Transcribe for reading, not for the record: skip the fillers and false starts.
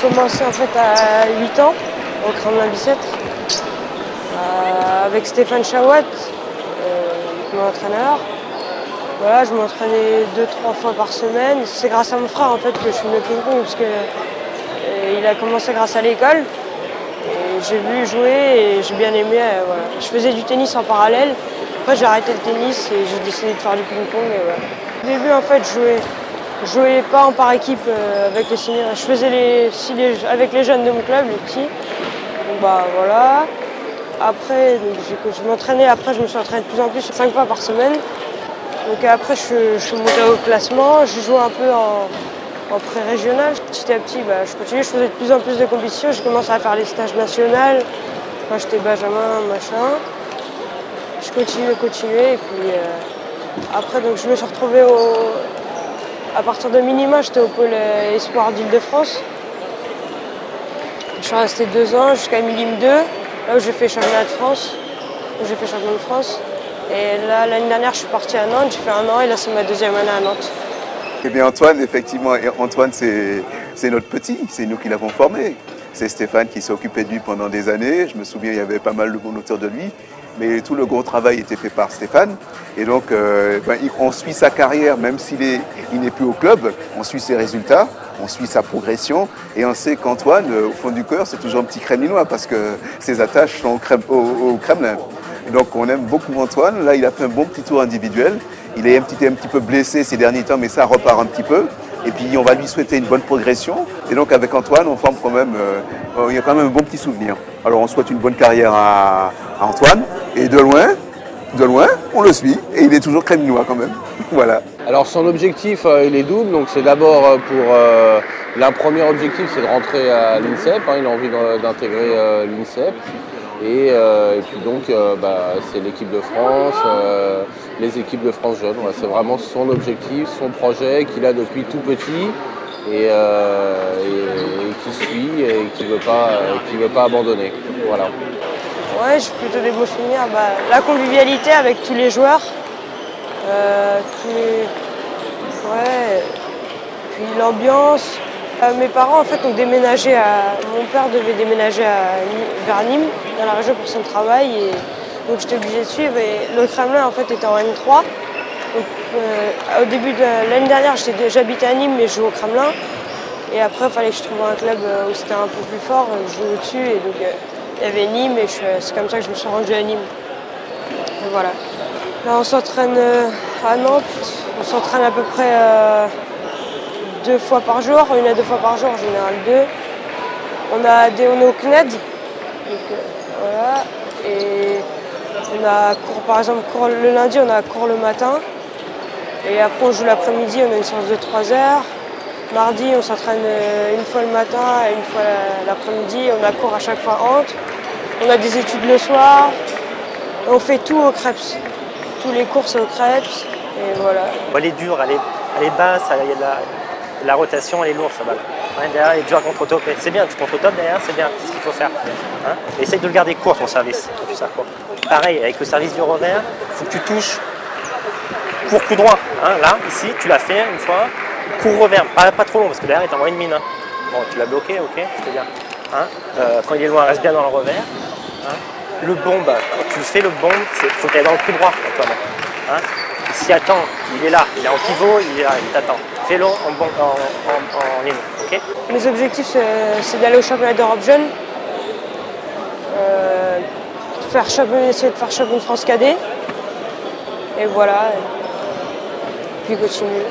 J'ai commencé en fait à 8 ans au Kremlin-Bicêtre avec Stéphane Chawat, mon entraîneur. Voilà, je m'entraînais 2-3 fois par semaine. C'est grâce à mon frère en fait que je suis venu au ping-pong parce qu'il a commencé grâce à l'école. J'ai vu jouer et j'ai bien aimé. Voilà. Je faisais du tennis en parallèle. Après j'ai arrêté le tennis et j'ai décidé de faire du ping-pong. Voilà. Au début en fait je jouais pas en par équipe avec les seniors. Je faisais avec les jeunes de mon club, les petits. Donc bah voilà. Après je m'entraînais, après je me suis entraîné de plus en plus 5 fois par semaine. Donc après je suis monté au classement, je jouais un peu en pré-régional. Petit à petit je continuais, je faisais de plus en plus de compétitions. J'ai commencé à faire les stages nationaux quand j'étais benjamin, machin. Je continuais et puis après donc, je me suis retrouvé à partir de minima, j'étais au pôle espoir d'Île-de-France. Je suis resté 2 ans jusqu'à Milim 2, là où j'ai fait championnat de France, Et là, l'année dernière, je suis partie à Nantes, j'ai fait 1 an et là, c'est ma 2e année à Nantes. Eh bien Antoine, effectivement, Antoine c'est notre petit, c'est nous qui l'avons formé. C'est Stéphane qui s'est occupé de lui pendant des années. Je me souviens, il y avait pas mal de monde autour de lui. Mais tout le gros travail était fait par Stéphane. Et donc, on suit sa carrière, même s'il n'est plus au club. On suit ses résultats, on suit sa progression. Et on sait qu'Antoine, au fond du cœur, c'est toujours un petit Kremlinois parce que ses attaches sont au Kremlin. Donc, on aime beaucoup Antoine. Là, il a fait un bon petit tour individuel. Il est un petit peu blessé ces derniers temps, mais ça repart un petit peu. Et puis, on va lui souhaiter une bonne progression. Et donc, avec Antoine, on forme quand même, il y a quand même un bon petit souvenir. Alors, on souhaite une bonne carrière à Antoine. Et de loin, on le suit. Et il est toujours Kremlinois quand même. Voilà. Alors, son objectif, il est double. Donc, c'est d'abord le premier objectif, c'est de rentrer à l'INSEP. Il a envie d'intégrer l'INSEP. Et puis donc, c'est l'équipe de France, les équipes de France jeunes. C'est vraiment son objectif, son projet qu'il a depuis tout petit et qui suit et qui veut pas abandonner. Voilà. Ouais, j'ai plutôt des beaux souvenirs. La convivialité avec tous les joueurs, puis l'ambiance. Mes parents en fait ont déménagé mon père devait déménager vers Nîmes, dans la région pour son travail, et donc j'étais obligée de suivre. Et le Kremlin en fait était en N3. Donc, au début de l'année dernière, j'habitais à Nîmes, mais je jouais au Kremlin. Et après, il fallait que je trouve un club où c'était un peu plus fort, je jouais au-dessus. Et donc il y avait Nîmes, et c'est comme ça que je me suis rendue à Nîmes. Et voilà. Là, on s'entraîne à Nantes. On s'entraîne à peu près 2 fois par jour, 1 à 2 fois par jour, en général 2. On est au CNED, donc, voilà. Et on a cours, par exemple, le lundi, on a cours le matin. Et après, on joue l'après-midi, on a une séance de 3 heures. Mardi, on s'entraîne 1 fois le matin et 1 fois l'après-midi. On a cours à chaque fois entre. On a des études le soir. Et on fait tout au Krebs. Tous les cours, c'est au Krebs. Et voilà. Elle est dure, elle est basse, il y a de la rotation, elle est lourde, sa balle. Derrière, elle est dure contre top. C'est bien, tu contre top derrière, c'est bien, c'est ce qu'il faut faire. Essaye de le garder court, ton service. Pareil, avec le service du revers, il faut que tu touches court coup droit. Là, ici, tu l'as fait une fois. Court revers, pas trop long, parce que derrière, il t'envoie une mine. Bon, tu l'as bloqué, ok, c'est bien. Quand il est loin, reste bien dans le revers. Le bombe, quand tu fais le bombe, il faut qu'elle aille dans le coup droit, Antoine. S'il attend, il est là, il est en pivot, il est là, il t'attend. Fais-le en ligne, ok? Mes objectifs, c'est d'aller au championnat d'Europe jeune, essayer de faire champion de France cadet, et voilà, puis continuer.